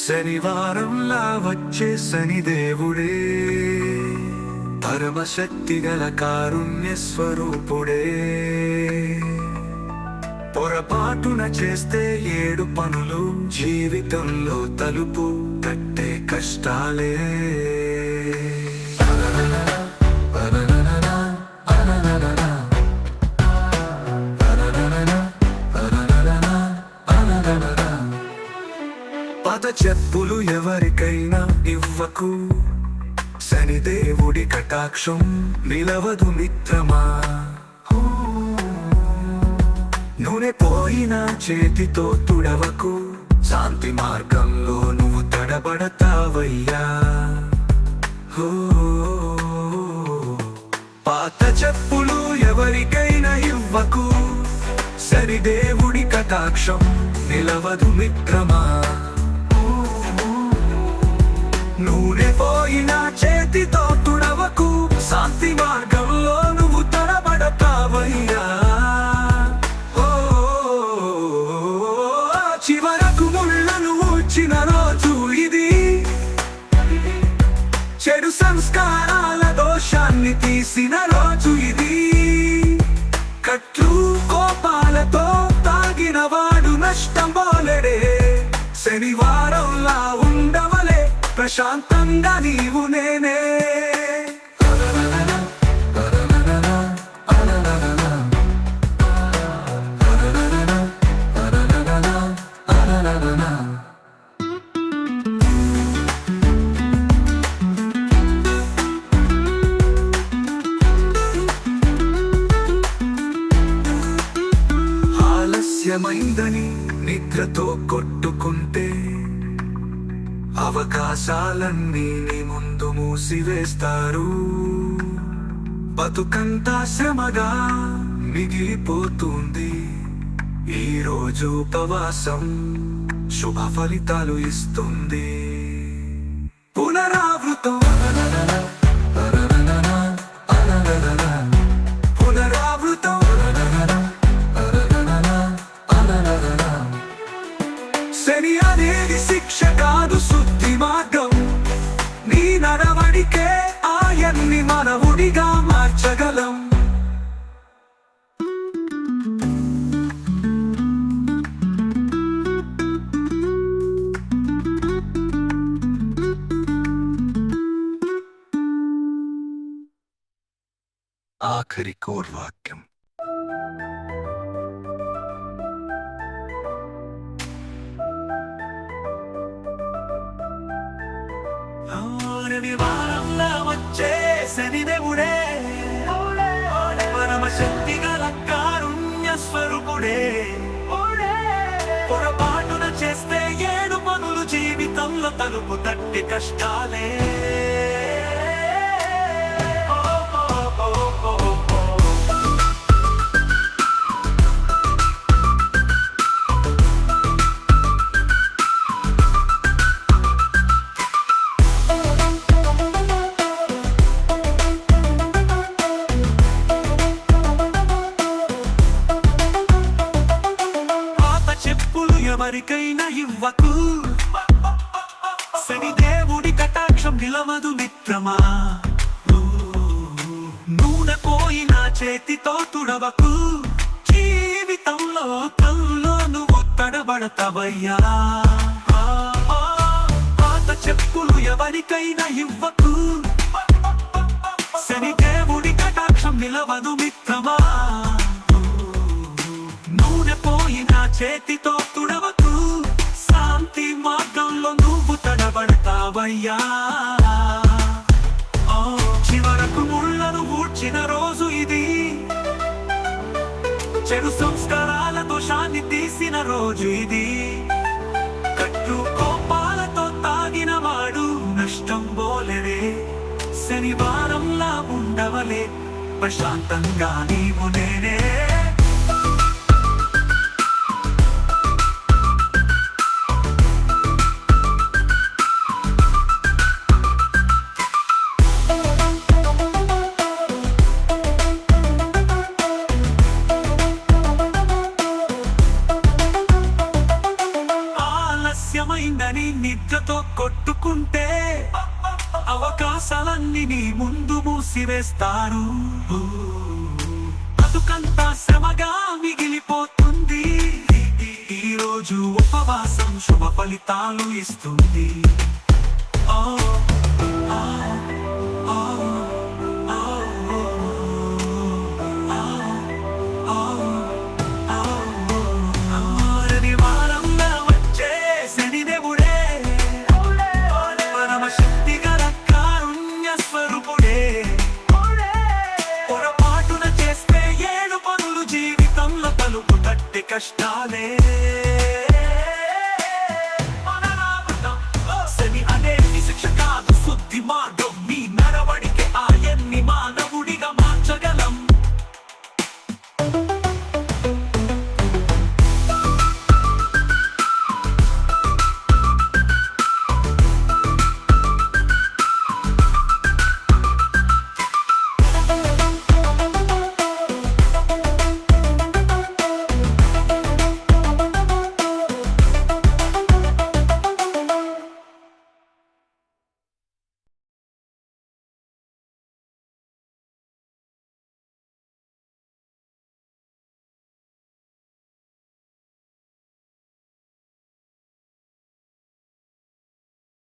శనివారంలా వచ్చే శనిదేవుడే, పరమశక్తి గల కారుణ్య స్వరూపుడే. పొరపాటున చేస్తే 7 పనులు జీవితంలో తలుపు తట్టే కష్టాలే. పాత చెప్పులు ఎవరికైనా ఇవ్వకు, శనిదేవుడి కటాక్షం నిలవదు మిత్రమా. నూనె పోయిన చేతితో తుడవకు, శాంతి మార్గంలో నువ్వు తడబడతావయ్యా. పాత చెప్పులు ఎవరికైనా ఇవ్వకు, శనిదేవుడి కటాక్షం నిలవదు మిత్రమా. నూనె పోయిన చేతితో తుడవకు, శాంతి మార్గంలో నువ్వు తడబడతావయ్యా. చివరకు ముళ్ళను ఊడ్చిన రోజు ఇది, చెడు సంస్కారాల దోషాన్ని తీసిన రోజు ఇది. కట్లు కోపాలతో తాగిన వాడు నష్టం పోలేడే, శనివారంలా ఉండవలే ప్రశాంతంగా నీవు నేనే. ఆలస్యమైందని నిద్రతో కొట్టుకుంటే అవకాశాలన్నీ నీ ముందు మూసివేస్తారు. బతుకంతా శ్రమగా మిగిలిపోతుంది. ఈ రోజు ఉపవాసం శుభ ఫలితాలు ఇస్తుంది. పునరావృతం పునరావృతం. శని అనేది శిక్ష కాదు, శుద్ధి మార్గం. నీ నడవడికే ఆయన్ని మనవుడిగా మార్చగలం. ఆఖరి కోర్వాక్యం. శనివారంలా వచ్చే శనిదేవుడే, పరమశక్తి గల కారుణ్య స్వరూపుడే. పొరపాటున చేస్తే 7 పనులు జీవితంలో తలుపు తట్టి కష్టాలే. ఎవరికైనా ఇవ్వకు, శనిదేవుడి కటాక్షం నిలవదు మిత్రమా. నూనె పోయిన చేతితో తుడవకు, జీవితంలో తల్లో నువ్వు తడబడతావయ్యా. పాత చెప్పులు ఎవరికైనా ఇవ్వకు, శనిదేవుడి కటాక్షం నిలవదు మిత్రమా. నూనె పోయిన చేతితో తుడవకు, శాంతి మార్గంలో నువ్వు తడబడతావయ్యా. చివరకు ముళ్ళను ఊడ్చిన రోజు ఇది, చెడు సంస్కారాల దోషాన్ని తీసిన రోజు ఇది. కట్టు కోపాలతో తాగిన వాడు నష్టం పోలేడే, శనివారంలా ఉండవలే ప్రశాంతంగా నీవు నేనే. కష్టాలన్నీ నీ ముందు మూసివేస్తారు బతుకంతా శ్రమగా మిగిలిపోతుంది ఈ రోజు ఉపవాసం శుభ ఫలితాలు ఇస్తుంది ఆ, ఆ, ఆ, ఆ, వారంగా వచ్చే శనిదేవుడే పరమ శక్తి గల కారుణ్య స్వరూపుడే పొరపాటున చేస్తే 7 పనులు జీవితంలో తలుపు తట్టి కష్టాలే